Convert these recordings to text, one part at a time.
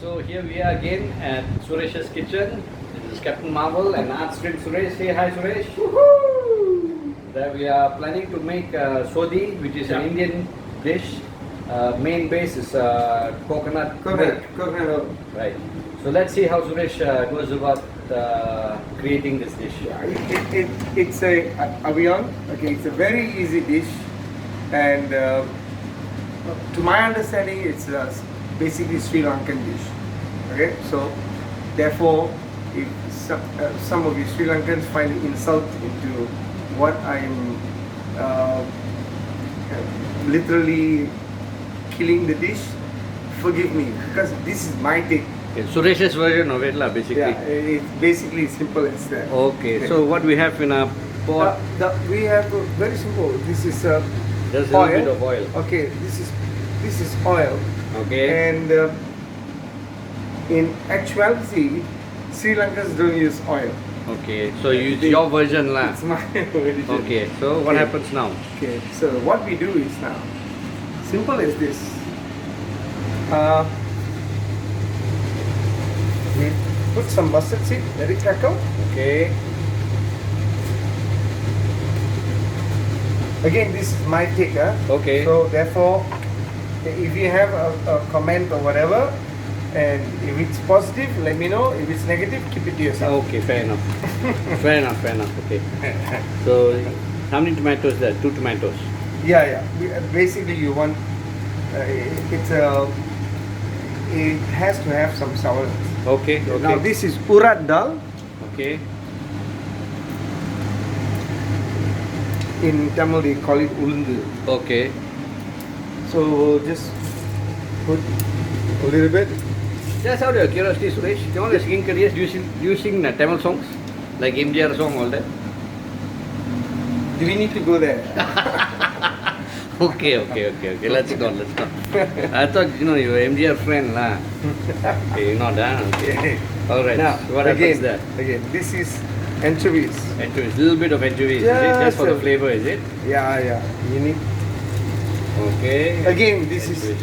So here we are again at Suresh's kitchen. This is Captain Marvel and Artstream Suresh. Say hi, Suresh. Woohoo! That we are planning to make sodhi, which is an Indian dish. Main base is coconut milk. Coconut oil. Right. So let's see how Suresh goes about creating this dish. It's a avion. Okay, it's a very easy dish, and to my understanding, it's basically Sri Lankan dish. Okay, so therefore, if some of you Sri Lankans find insult into what I'm literally killing the dish, forgive me, because this is my take. Okay, Suresh's version of it, basically. Yeah, it's basically simple as that. Okay, so what we have in our pot? We have very simple. This is Just a little oil. bit of oil. Okay, this is oil. Okay. And in actuality, Sri Lankans don't use oil. Okay, so it's your version lah. It's my version. Okay, so what Okay. happens now? Okay, so what we do is now, simple as this. We put some mustard seed, let it crackle. Okay. Again, this is my take. Okay. So therefore, if you have a comment or whatever, and if it's positive, let me know. If it's negative, keep it to yourself. Okay, fair enough. Fair enough. Okay. So, how many tomatoes there? 2 tomatoes. Yeah. Basically, you want it has to have some sourness. Okay. Now this is urad dal. Okay. In Tamil, they call it ulundu. Okay. So we'll just put a little bit. Just out of curiosity, Suresh, you want the singing careers? Do you sing Tamil songs? Like MGR song, all that? Do we need to go there? Okay. Let's not. I thought, you were MGR friend lah. Okay, you're not, okay. Alright, Now, what happens there? Again, this is anchovies. Anchovies, little bit of anchovies, is it? Just for the Just a- flavor, is it? Yeah. You need. Okay. Again, this is Anchovies.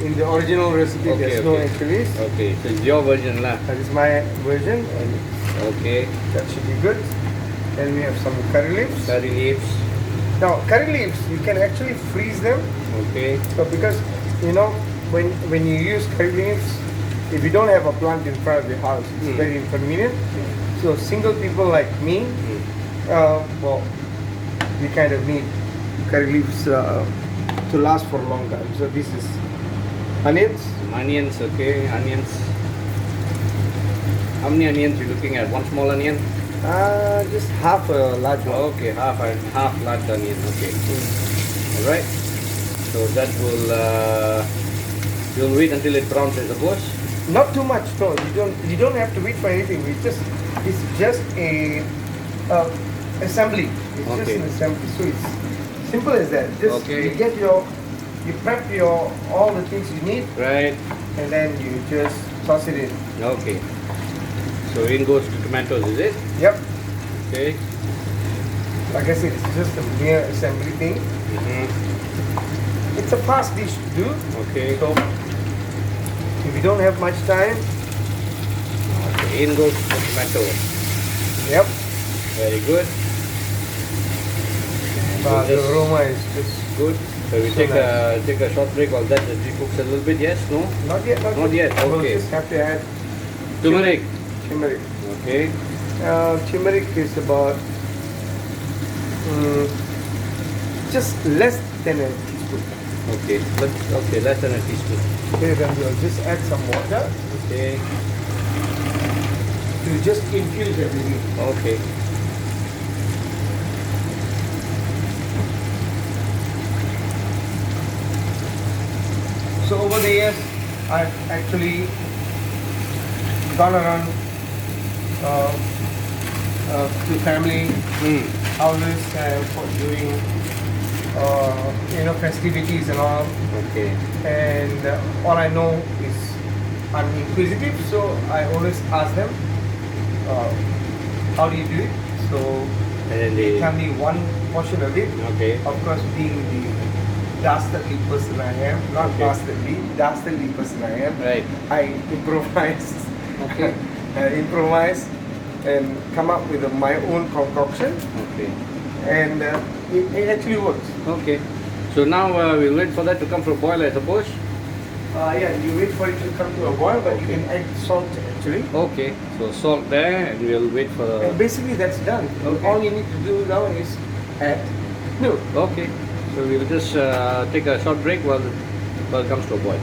in the original recipe. Okay, There's no okay. anchovies. Okay, so it's your version lah. That is my version, and Okay. that should be good. Then we have some curry leaves. Curry leaves. Now, curry leaves, you can actually freeze them. Okay. So because when you use curry leaves, if you don't have a plant in front of the house, it's very inconvenient. So single people like me, we kind of need curry leaves to last for a long time. So this is onions. Onions, okay. Onions. How many onions you looking at? One small onion? Just half a large one. Okay, half large onion. Okay. All right. So that will you'll wait until it browns, I suppose. Not too much. No, you don't have to wait for anything. It's just a assembly. It's just Okay. an assembly. So it's simple as that. Just Okay. you prep all the things you need, Right. and then you just toss it in. Okay. So in goes the tomatoes, is it? Yep. Okay. Like I said, it's just a mere assembly thing. It's a fast dish to do. Okay. So if you don't have much time, Okay. In goes the tomato. yep. Very good. But the Just- aroma is just Good. So we So take a short break. All that it cooks a little bit. Yes. No. not yet. Not yet, We'll okay. just have to add Turmeric. turmeric. Okay. Turmeric is about just less than a teaspoon. Okay. Okay. Less than a teaspoon. Okay, then we'll just add some water Okay. to just infuse everything. Okay. So over the years, I've actually gone around to family houses for doing festivities and all. Okay. And all I know is I'm inquisitive, so I always ask them, how do you do it? So And then they tell me one portion of it. Okay. Of course, being dastardly person I am, not Okay. dastardly person I am. Right. I improvise, Okay. improvise, and come up with my own concoction, Okay. and it actually works. Okay. So now we'll wait for that to come for a boil, I suppose. Yeah, you wait for it to come to a boil, but you Okay. can add salt actually. Okay. So salt there, and we'll wait for And the. basically that's done. Okay. All you need to do now is add milk. Okay. So we'll just take a short break while it comes to a boil.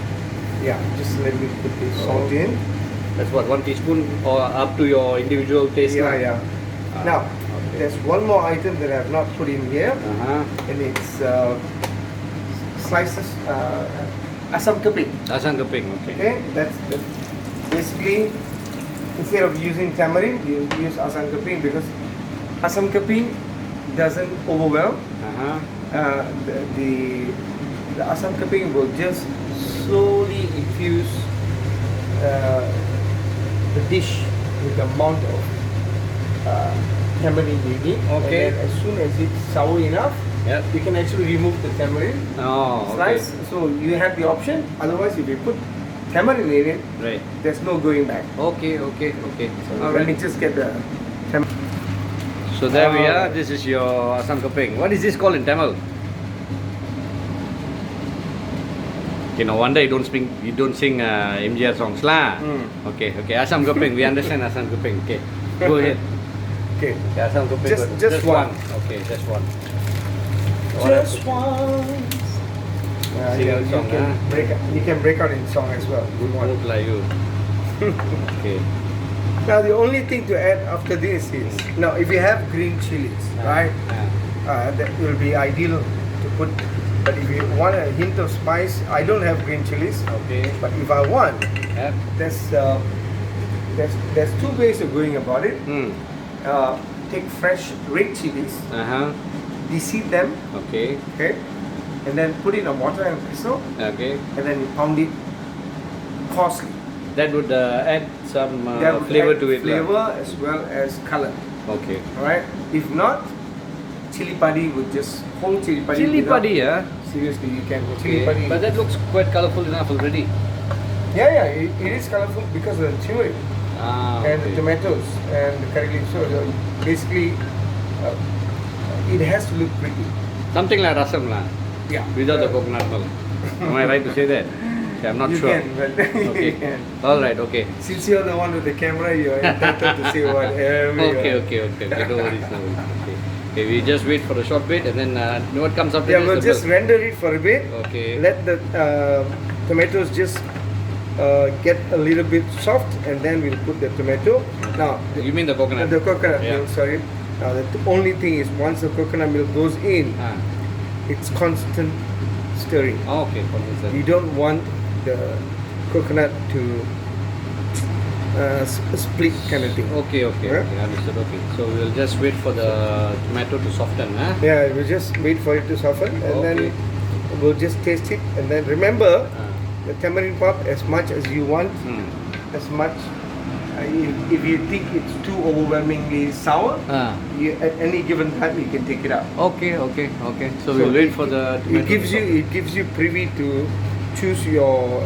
Yeah, just let me put the salt in. That's what, 1 teaspoon or up to your individual taste. Yeah, lah? yeah. Ah, Now, okay. there's one more item that I have not put in here, Uh-huh. and it's slices asam keping. Asam keping, okay. Okay, that's basically instead of using tamarind, you use asam keping because asam keping doesn't overwhelm. Uh-huh. The asam keping will just slowly infuse the dish with the amount of tamarind you need. Okay. And then as soon as it's sour enough, Yep. you can actually remove the tamarind Oh, okay. slice. So you have the option. Otherwise, if you put tamarind in it, Right. there's no going back. Okay, okay, okay. So let me just get the tamarind. So there we Oh. are. This is your asam keping. What is this called in Tamil? Okay, no wonder you don't sing MGR songs lah. Okay, okay. Asam keping. We understand asam keping. Okay, go ahead. Okay. Okay, asam keping. Just one. Okay, just one. Just one. Sing a song, You can break out in song as well. Good One. mood like you. Okay. Now the only thing to add after this is now if you have green chilies, right? That will be ideal to put. But if you want a hint of spice, I don't have green chilies. Okay. But if I want, Yep. there's two ways of going about it. Hmm. Take fresh red chilies, Uh-huh. de-seed them, Okay. okay, and then put it in a mortar and pestle, Okay. and then you pound it coarsely. That would add some That will flavor add to it. lah. flavor as well as color. Okay. Alright? If not, chili padi would just whole chili padi. Chili without- padi, yeah. Seriously, you can Okay. chili padi. But that looks quite colorful enough already. Yeah, it is colorful because of the turmeric Ah, and the okay. tomatoes and the curry leaves. So basically, it has to look pretty. Something like rasam lah, Yeah. without the coconut milk. Am I right to say that? Okay, I'm not you sure. Can, but Okay. you can. All right. Okay. Since you're the one with the camera, you're entitled to say whatever. you Okay. want. Okay. No worries. No worries. Okay. Okay. We just wait for a short bit, and then what comes after Yeah, this? we'll the just milk. render it for a bit. Okay. Let the tomatoes just get a little bit soft, and then we'll put the tomato. Now, You mean the coconut? the coconut Yeah. milk, sorry. Now, the only thing is once the coconut milk goes in, Ah. it's constant stirring. Oh, okay. Condensed. You don't want the coconut to split kind of thing. Okay. Okay. Yeah. Okay. Understood. Okay. So we'll just wait for the tomato to soften, huh? Yeah, we'll just wait for it to soften, and Okay. then we'll just taste it, and then remember Ah. the tamarind pulp as much as you want, Hmm. as much. If you think it's too overwhelmingly sour, Ah. at any given time you can take it out. Okay. So we'll wait for the tomato. It gives you privy to choose your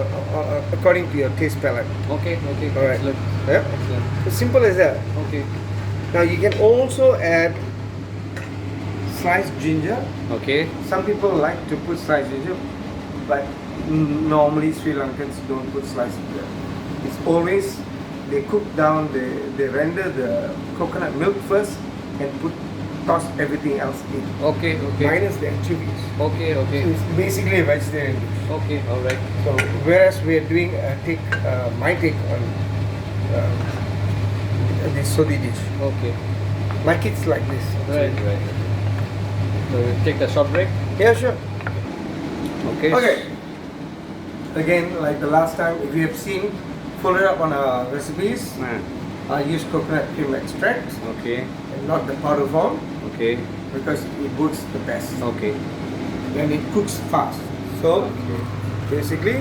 according to your taste palette. Okay. All right. Excellent. Yeah, Excellent. as simple as that. Okay. Now you can also add sliced ginger. Okay. Some people like to put sliced ginger, but normally Sri Lankans don't put sliced ginger. It's always they cook down, they render the coconut milk first and toss everything else in, Okay. minus the anchovies. Okay. So it's basically a vegetarian dish. Okay. All right. So whereas we are doing my take on this sodi dish, Okay. like it's like this. Right. So we'll take a short break. Yeah, sure. Okay. Okay. Again, like the last time, if you have seen, follow it up on our recipes. I use coconut cream extract Okay. and not the powder form Okay. because it works the best Okay. and it cooks fast. So basically,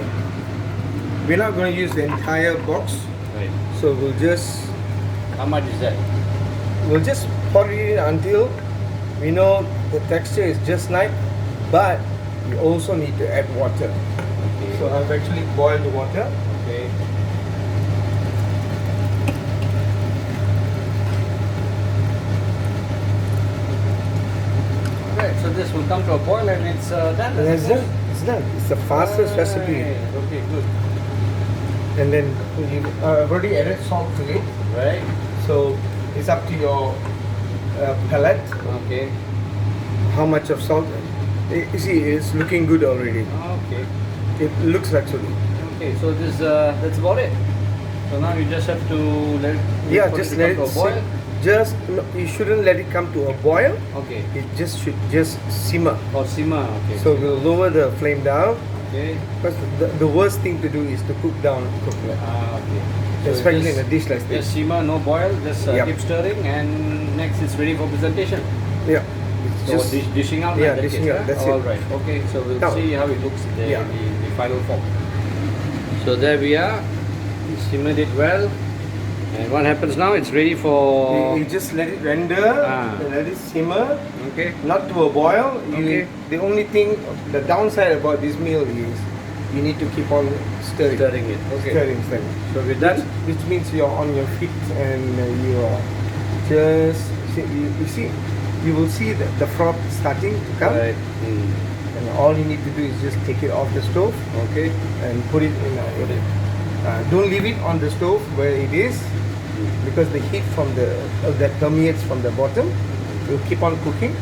we're not going to use the entire box. Right. So we'll just How much is that? pour it in until we know the texture is just right, but you also need to add water. Okay. So I've actually boiled the water. Okay. Right, so this will come to a boil and it's done. And that's isn't it? done. It's done. It's the fastest recipe. Right, okay, good. And then I've already added salt to it. Right. So it's up to your palate. Okay. How much of salt? You see, it's looking good already. Okay. It looks actually. Okay, so this that's about it. So now you just have to let Yeah, for just to let come it to a boil. Just no, you shouldn't let it come to a boil. Okay. It just should just simmer. Or simmer. Okay. So we'll lower the flame down. Okay. Because the worst thing to do is to cook down cooklet, Okay. So especially in just- a dish like Just this. simmer, no boil. Just Yep. keep stirring, and next it's ready for presentation. Yeah. So dishing out. yeah, like that dishing case, out, huh? that's it. All right. Okay. So we'll Now- see how it looks in Yeah. the final form. So there we are. We simmered it well. And what happens now? It's ready for. You just let it render, Ah. let it simmer, Okay. not to a boil. Okay. The only thing, the downside about this meal is you need to keep on stirring. Stirring it. Okay. Stirring. So with that, Which means you're on your feet and you are just, you see, you will see the froth starting to come. right. And all you need to do is just take it off the stove Okay. and put it in don't leave it on the stove where it is, because the heat from that permeates from the bottom will keep on cooking.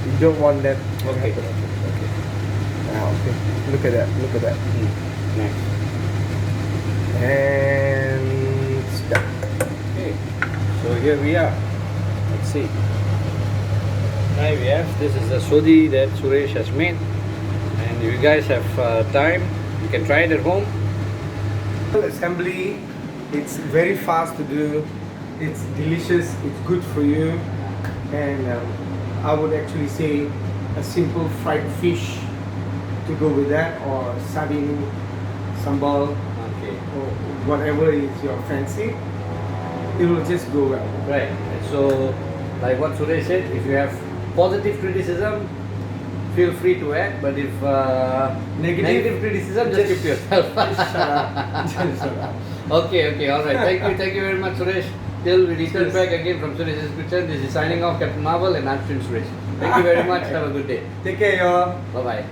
You don't want that to Okay. happen. Okay. Okay. Look at that. Look at that. Next. And it's done. Okay. So here we are. Let's see. Now we have, this is the sodi that Suresh has made. And if you guys have time, you can try it at home. Assembly, it's very fast to do. It's delicious. It's good for you. And I would actually say a simple fried fish to go with that, or sardine, sambal, Okay. or whatever is your fancy. It will just go well. Right. So, like what Suresh said, if you have positive criticism, feel free to add. But if negative criticism, just keep to yourself. Just shut up. Just shut up. Okay, all right. Thank you very much, Suresh. Till we return back again from Suresh's kitchen, this is signing off, Captain Marvel, and I'm Prince Suresh. Thank you very much. Have a good day. Take care, y'all. Bye bye.